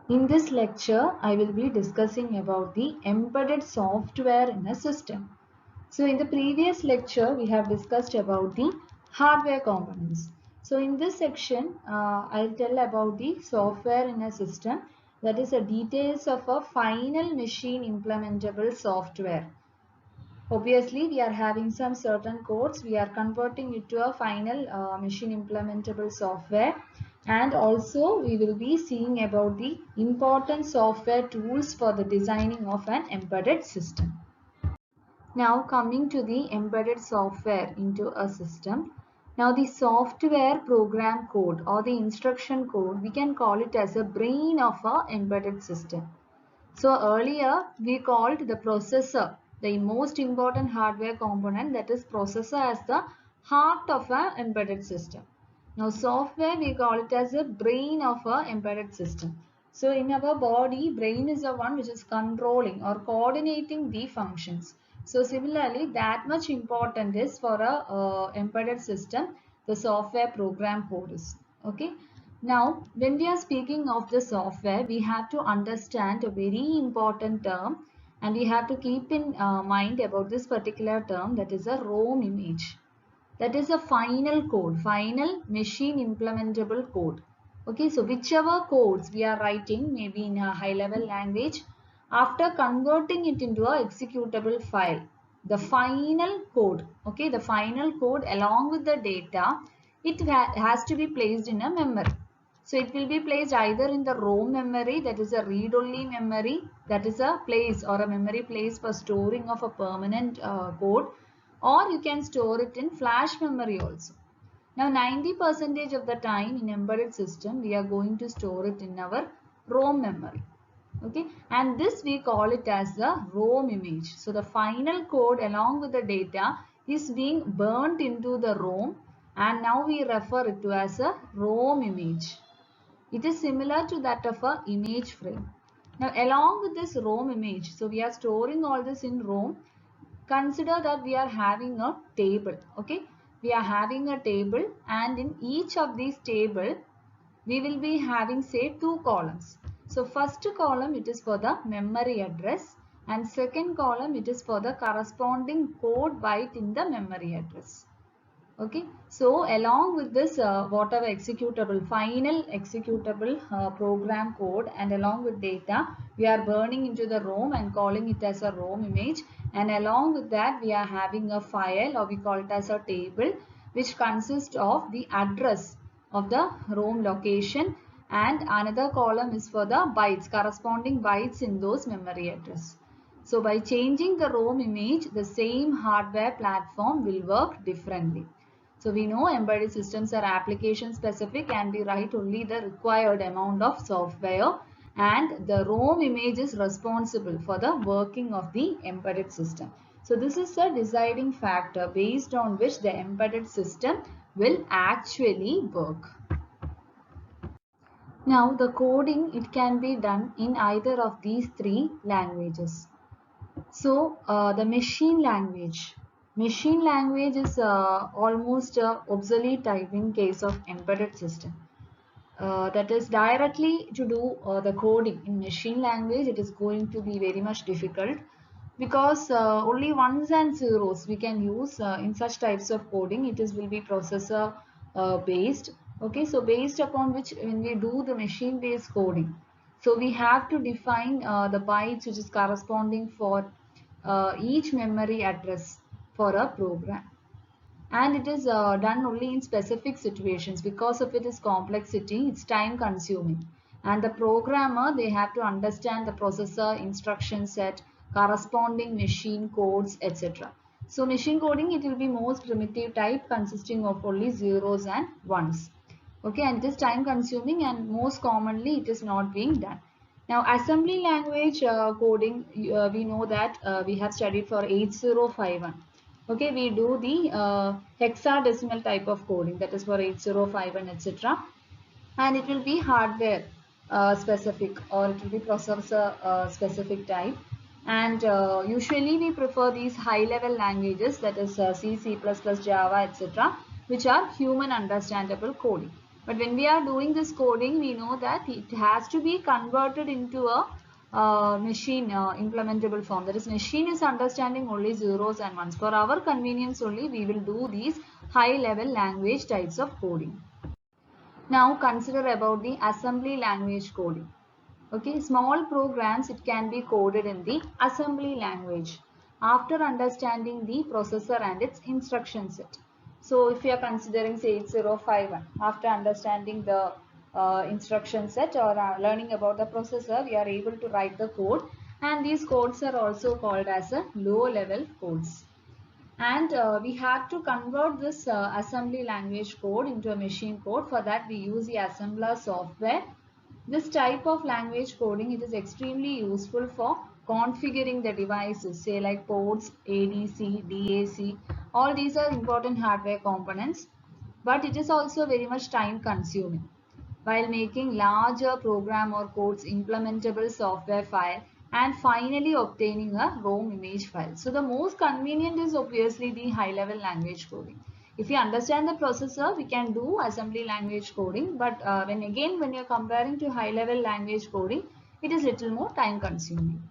In this lecture, I will be discussing about the embedded software in a system. So in the previous lecture, we have discussed about the hardware components. So in this section, I'll tell about the software in a system, that is the details of a final machine implementable software. Obviously, we are having some certain codes. We are converting it to a final machine implementable software. And also, we will be seeing about the important software tools for the designing of an embedded system. Now, coming to the embedded software into a system. Now, the software program code or the instruction code, we can call it as a brain of a embedded system. So earlier we called the processor, the most important hardware component, that is processor, as the heart of an embedded system. Now software we call it as a brain of an embedded system. So in our body, brain is the one which is controlling or coordinating the functions. So similarly, that much important is for a embedded system, the software program code is. Okay. Now, when we are speaking of the software, we have to understand a very important term, and we have to keep in mind about this particular term, that is a ROM image. That is a final code, final machine implementable code. Okay, so whichever codes we are writing, maybe in a high level language, after converting it into a executable file, the final code, okay, the final code along with the data, it has to be placed in a memory. So it will be placed either in the ROM memory, that is a read-only memory, that is a place or a memory place for storing of a permanent code, or you can store it in flash memory also. Now 90% of the time in embedded system, we are going to store it in our ROM memory. Okay, and this we call it as the ROM image. So the final code along with the data is being burnt into the ROM, and now we refer it to as a ROM image. It is similar to that of a image frame. Now along with this ROM image, so we are storing all this in ROM. Consider that we are having a table. Okay, we are having a table, and in each of these table we will be having, say, two columns. So first column, it is for the memory address, and second column, it is for the corresponding code byte in the memory address. Okay, so along with this whatever executable, final executable program code, and along with data, we are burning into the ROM and calling it as a ROM image, and along with that we are having a file, or we call it as a table, which consists of the address of the ROM location, and another column is for the bytes, corresponding bytes in those memory address. So by changing the ROM image, the same hardware platform will work differently. So we know embedded systems are application specific, and we write only the required amount of software, and the ROM image is responsible for the working of the embedded system. So this is a deciding factor based on which the embedded system will actually work. Now the coding, it can be done in either of these three languages. So the machine language. Machine language is almost obsolete type in case of embedded system. That is directly to do the coding in machine language. It is going to be very much difficult, because only ones and zeros we can use in such types of coding. It is will be processor based. Okay, so based upon which when we do the machine based coding, so we have to define the bytes which is corresponding for each memory address for a program, and it is done only in specific situations. Because of its complexity, it's time consuming, and the programmer, they have to understand the processor instruction set, corresponding machine codes, etc. So machine coding, it will be most primitive type consisting of only zeros and ones. Okay, and it is time consuming, and most commonly it is not being done. Now assembly language coding, we know that we have studied for 8051. Okay, we do the hexadecimal type of coding, that is for 8051, etc. And it will be hardware specific, or it will be processor specific type. And usually we prefer these high level languages, that is C, C++, Java, etc., which are human understandable coding. But when we are doing this coding, we know that it has to be converted into a machine implementable form. That is, machine is understanding only zeros and ones. For our convenience only, we will do these high level language types of coding. Now consider about the assembly language coding. Okay, small programs, it can be coded in the assembly language after understanding the processor and its instruction set. So if you are considering say 8051, after understanding the instruction set or learning about the processor, we are able to write the code, and these codes are also called as a low level codes. And we have to convert this assembly language code into a machine code. For that we use the assembler software. This type of language coding, it is extremely useful for configuring the devices, say like ports, ADC, DAC. All these are important hardware components, but it is also very much time consuming. While making larger program or codes implementable software file, and finally obtaining a ROM image file. So the most convenient is obviously the high level language coding. If you understand the processor, we can do assembly language coding, but when you're comparing to high level language coding, it is little more time consuming.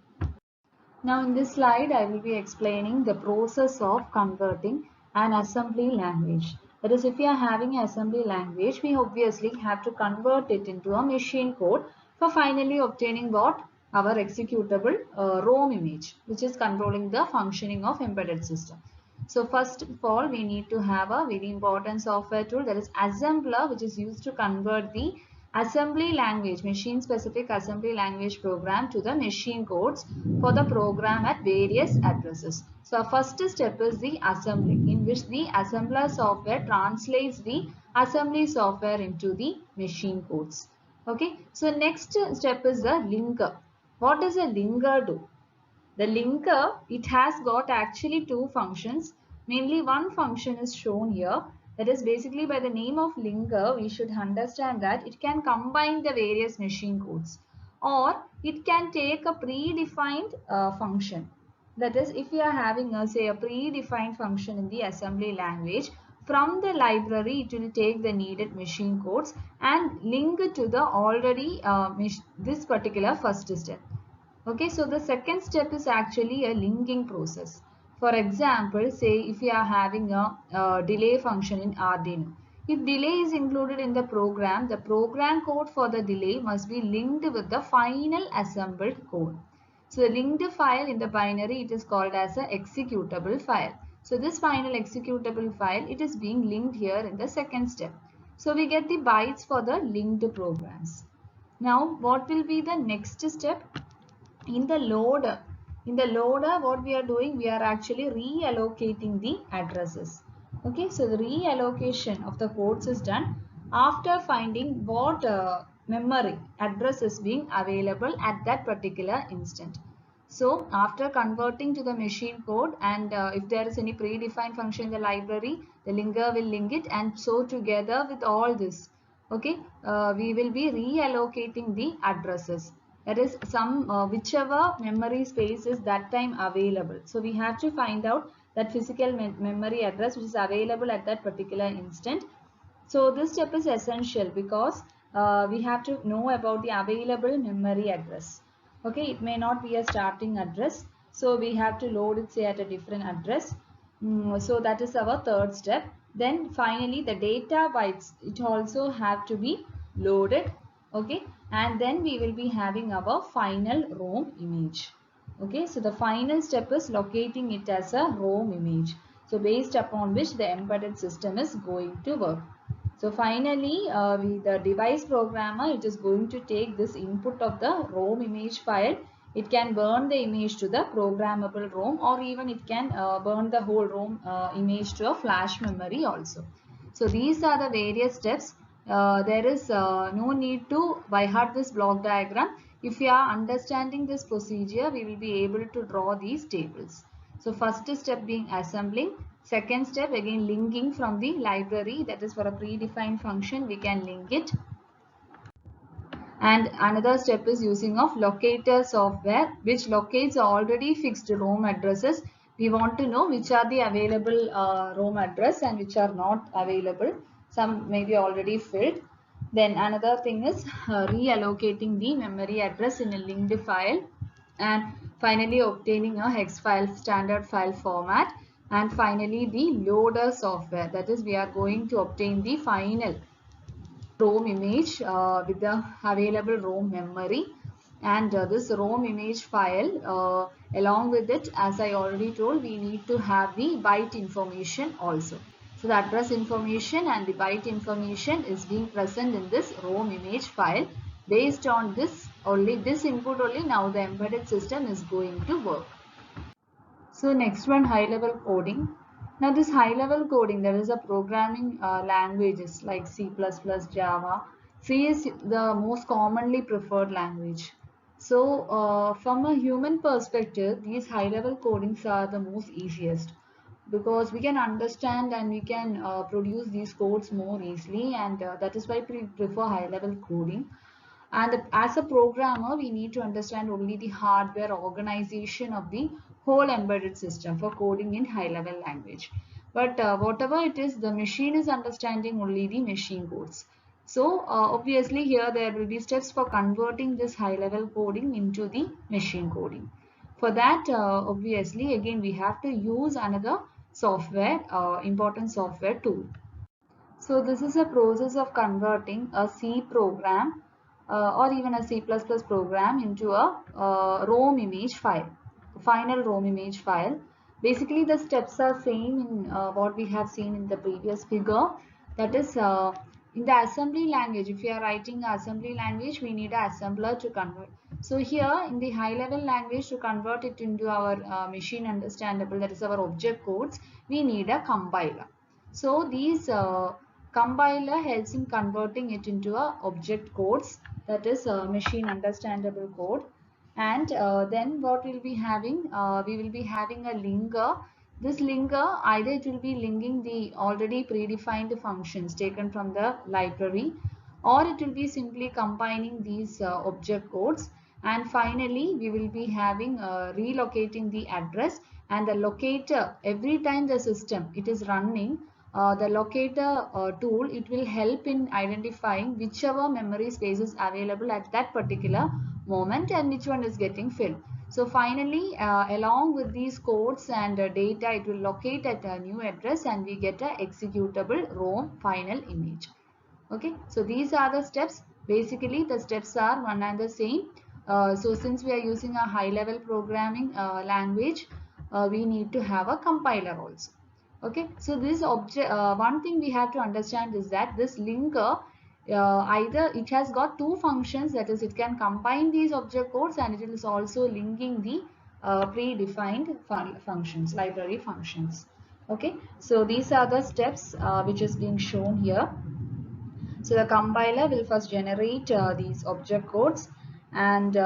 Now in this slide, I will be explaining the process of converting an assembly language. That is, if we are having an assembly language, we obviously have to convert it into a machine code for finally obtaining what? Our executable ROM image, which is controlling the functioning of embedded system. So first of all, we need to have a very important software tool, that is assembler, which is used to convert the assembly language, machine specific assembly language program to the machine codes for the program at various addresses. So first step is the assembly, in which the assembler software translates the assembly software into the machine codes. Okay, so next step is the linker. What does a linker do? The linker, it has got actually two functions. Mainly one function is shown here. That is, basically by the name of linker, we should understand that it can combine the various machine codes, or it can take a predefined function. That is, if we are having say a predefined function in the assembly language, from the library it will take the needed machine codes and link it to the already this particular first step. Okay, so the second step is actually a linking process. For example, say if you are having a delay function in Arduino. If delay is included in the program code for the delay must be linked with the final assembled code. So the linked file in the binary, it is called as a executable file. So this final executable file, it is being linked here in the second step. So we get the bytes for the linked programs. Now what will be the next step? In the loader, what we are doing, we are actually reallocating the addresses. Okay, so the reallocation of the codes is done after finding what memory address is being available at that particular instant. So after converting to the machine code, and if there is any predefined function in the library, the linker will link it, and so together with all this, okay, we will be reallocating the addresses. That is, some whichever memory space is that time available. So we have to find out that physical memory address which is available at that particular instant. So this step is essential because we have to know about the available memory address. Okay, it may not be a starting address, so we have to load it say at a different address. So that is our third step. Then finally the data bytes, it also have to be loaded. Okay, and then we will be having our final ROM image. Okay, so the final step is locating it as a ROM image. So based upon which the embedded system is going to work. So finally, the device programmer, it is going to take this input of the ROM image file. It can burn the image to the programmable ROM, or even it can burn the whole ROM image to a flash memory also. So these are the various steps. There is no need to by heart this block diagram. If you are understanding this procedure, we will be able to draw these tables. So first step being assembling. Second step again linking from the library, that is for a predefined function we can link it. And another step is using of locator software, which locates already fixed ROM addresses. We want to know which are the available ROM address and which are not available. Some may be already filled. Then another thing is reallocating the memory address in a linked file, and finally obtaining a hex file standard file format, and finally the loader software, that is we are going to obtain the final ROM image with the available ROM memory, and this ROM image file along with it, as I already told, we need to have the byte information also. So the address information and the byte information is being present in this ROM image file. Based on this only, this input only, now the embedded system is going to work. So next one, high level coding. Now this high level coding, there is a programming languages like C++, Java. C is the most commonly preferred language. So from a human perspective, these high level codings are the most easiest, because we can understand and we can produce these codes more easily, and that is why we prefer high level coding. And as a programmer, we need to understand only the hardware organization of the whole embedded system for coding in high level language. But whatever it is, the machine is understanding only the machine codes. So obviously here there will be steps for converting this high level coding into the machine coding. For that, obviously again we have to use another software, important software tool. So this is a process of converting a C program or even a C++ program into a ROM image file, final ROM image file. Basically the steps are same in what we have seen in the previous figure. That is in the assembly language, if you are writing assembly language, we need an assembler to convert. So here in the high level language, to convert it into our machine understandable, that is our object codes, we need a compiler. So these compiler helps in converting it into a object codes, that is machine understandable code. And then what we'll be having, we will be having a linker. This linker, either it will be linking the already predefined functions taken from the library, or it will be simply combining these object codes. And finally we will be having relocating the address, and the locator, every time the system it is running, the locator tool, it will help in identifying whichever memory space is available at that particular moment and which one is getting filled. So finally, along with these codes and data, it will locate at a new address and we get a executable ROM final image. Okay, so these are the steps. Basically the steps are one and the same. So since we are using a high level programming language, we need to have a compiler also. Okay, so this object, one thing we have to understand is that this linker, either it has got two functions, that is it can combine these object codes, and it is also linking the predefined functions, library functions. Okay, so these are the steps which is being shown here. So the compiler will first generate these object codes, and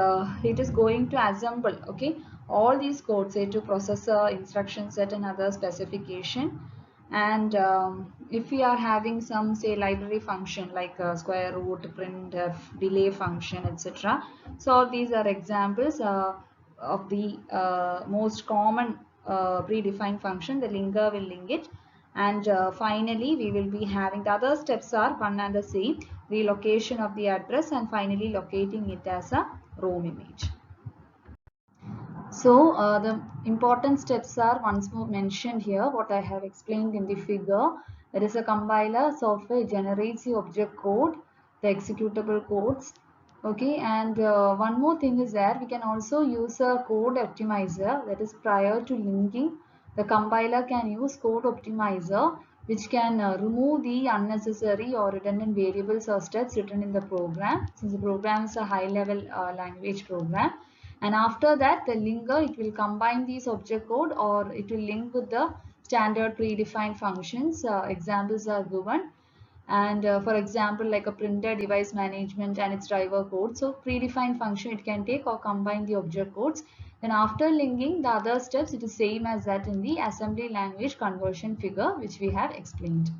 it is going to assemble, okay, all these codes, say to processor, instruction set and other specification. And if we are having some, say, library function like square root, printf, delay function, etc. So these are examples of the most common predefined function. The linker will link it, and finally we will be having the other steps are one and the same: relocation of the address and finally locating it as a ROM image. So the important steps are once more mentioned here, what I have explained in the figure. There is a compiler software generates the object code, the executable codes. Okay, and one more thing is that we can also use a code optimizer, that is prior to linking. The compiler can use code optimizer, which can remove the unnecessary or redundant variables or steps written in the program, since the program is a high level language program. And after that, the linker, it will combine these object code or it will link with the standard predefined functions. Examples are given, and for example like a printer device management and its driver code. So predefined function it can take or combine the object codes. Then after linking the other steps, it is same as that in the assembly language conversion figure which we have explained.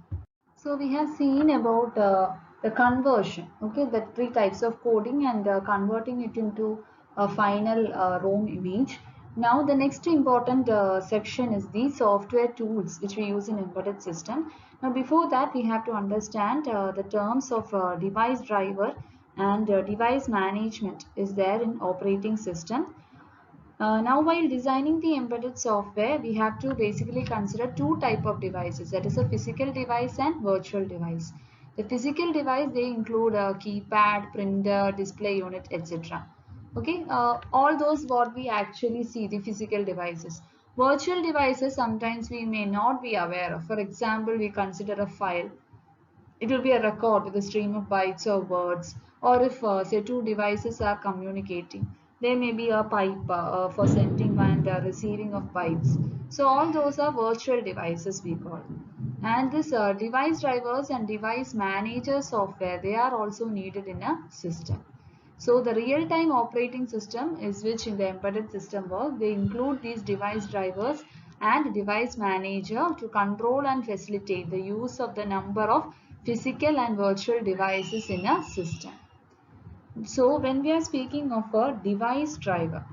So we have seen about the conversion, okay, the three types of coding and converting it into a final ROM image. Now the next important section is the software tools which we use in embedded system. Now before that we have to understand the terms of device driver and device management is there in operating system. Now while designing the embedded software, we have to basically consider two type of devices, that is a physical device and virtual device. The physical device, they include a keypad, printer, display unit, etc. Okay, all those what we actually see, the physical devices. Virtual devices sometimes we may not be aware of. For example, we consider a file. It will be a record with a stream of bytes or words, or if say two devices are communicating, there may be a pipe for sending and receiving of bytes. So all those are virtual devices we call. And this device drivers and device manager software, they are also needed in a system. So the real-time operating system is which in the embedded system work, they include these device drivers and device manager to control and facilitate the use of the number of physical and virtual devices in a system. So when we are speaking of a device driver,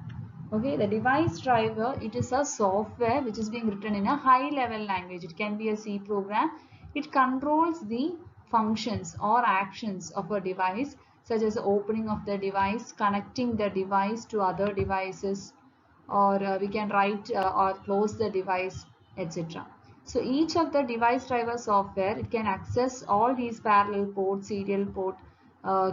okay, the device driver, it is a software which is being written in a high level language. It can be a C program. It controls the functions or actions of a device, such as the opening of the device, connecting the device to other devices, or we can write or close the device, etc. So each of the device driver software, it can access all these parallel port, serial port,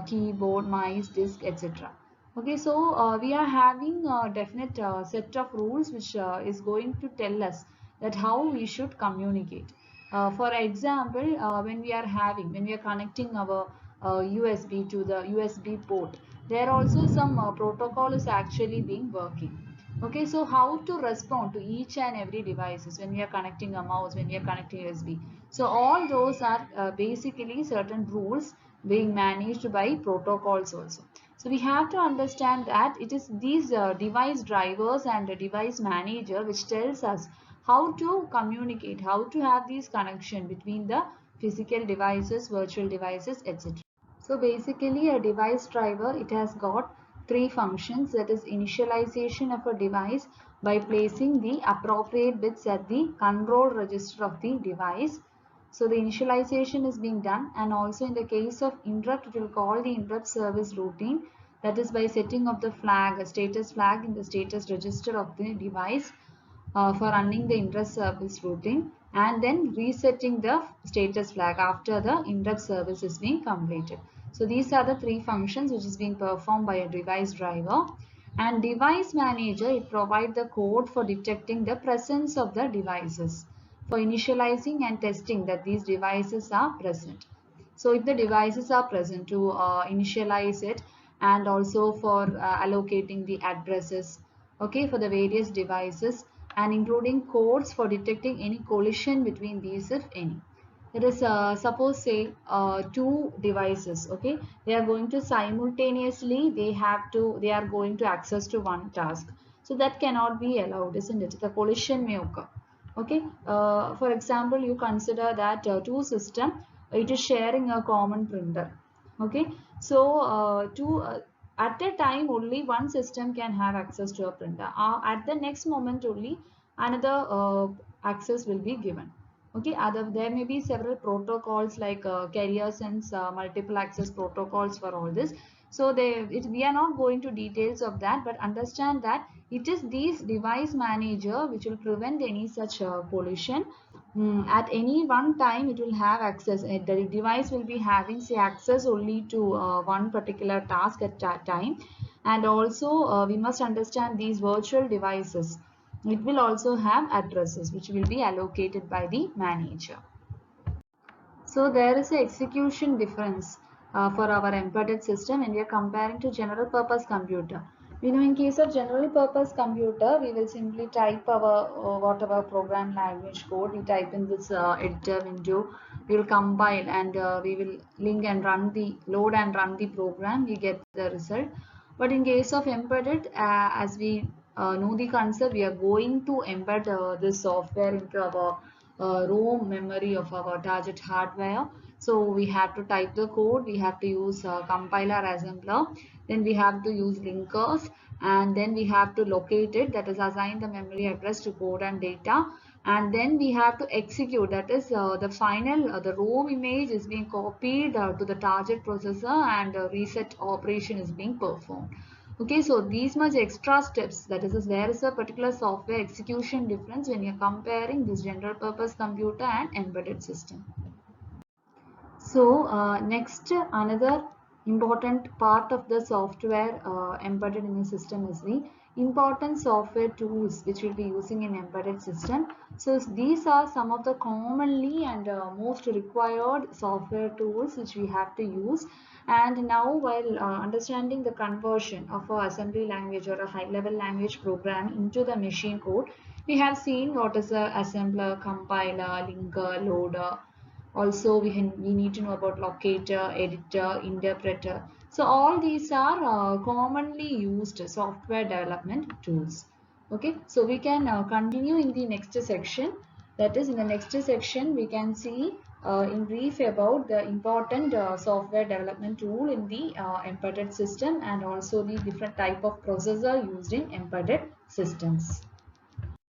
keyboard, mice, disk, etc. Okay, so we are having a definite set of rules which is going to tell us that how we should communicate. For example, when we are connecting our USB to the USB port, there also some protocol is actually being working. Okay, so how to respond to each and every devices when we are connecting a mouse, when we are connecting USB. So all those are basically certain rules being managed by protocols also. So we have to understand that it is these device drivers and the device manager which tells us how to communicate, how to have these connection between the physical devices, virtual devices, etc. So basically a device driver, it has got three functions, that is initialization of a device by placing the appropriate bits at the control register of the device. So the initialization is being done, and also in the case of interrupt, it will call the interrupt service routine, that is by setting of the flag, a status flag in the status register of the device for running the interrupt service routine, and then resetting the status flag after the interrupt service is being completed. So these are the three functions which is being performed by a device driver. And device manager, it provides the code for detecting the presence of the devices, for initializing and testing that these devices are present. So if the devices are present, to initialize it, and also for allocating the addresses, okay, for the various devices, and including codes for detecting any collision between these if any. There is suppose say two devices, okay, they are going to simultaneously, they are going to access to one task. So that cannot be allowed, isn't it? The collision may occur. Okay, for example, you consider that two system, it is sharing a common printer. Okay, so at a time only one system can have access to a printer. At the next moment only another access will be given. Okay, there may be several protocols like carrier sense, multiple access protocols for all this. So we are not going to details of that, but understand that it is these device manager which will prevent any such collision. At any one time it will have access. The device will be having say access only to one particular task at a time. And also we must understand these virtual devices, it will also have addresses which will be allocated by the manager. So there is an execution difference for our embedded system when we are comparing to general purpose computer. We know in case of general purpose computer, we will simply type our whatever program language code, we type in this editor window, we will compile, and we will link and run the load and run the program, we get the result. But in case of embedded, as we know the concept, we are going to embed this software into our ROM memory of our target hardware. So we have to type the code, we have to use compiler, assembler, then we have to use linkers, and then we have to locate it, that is assign the memory address to code and data, and then we have to execute, that is the final the ROM image is being copied to the target processor, and reset operation is being performed. Okay, so these much extra steps, that is there is a particular software execution difference when you're comparing this general purpose computer and embedded system. So next, another important part of the software embedded in a system is the important software tools which we'll be using in embedded system. So these are some of the commonly and most required software tools which we have to use. And now, while understanding the conversion of a assembly language or a high level language program into the machine code, we have seen what is a assembler, compiler, linker, loader. Also, we need to know about locator, editor, interpreter. So all these are commonly used software development tools. Okay, so we can continue in the next section. That is, in the next section, we can see in brief about the important software development tool in the embedded system, and also the different type of processor used in embedded systems.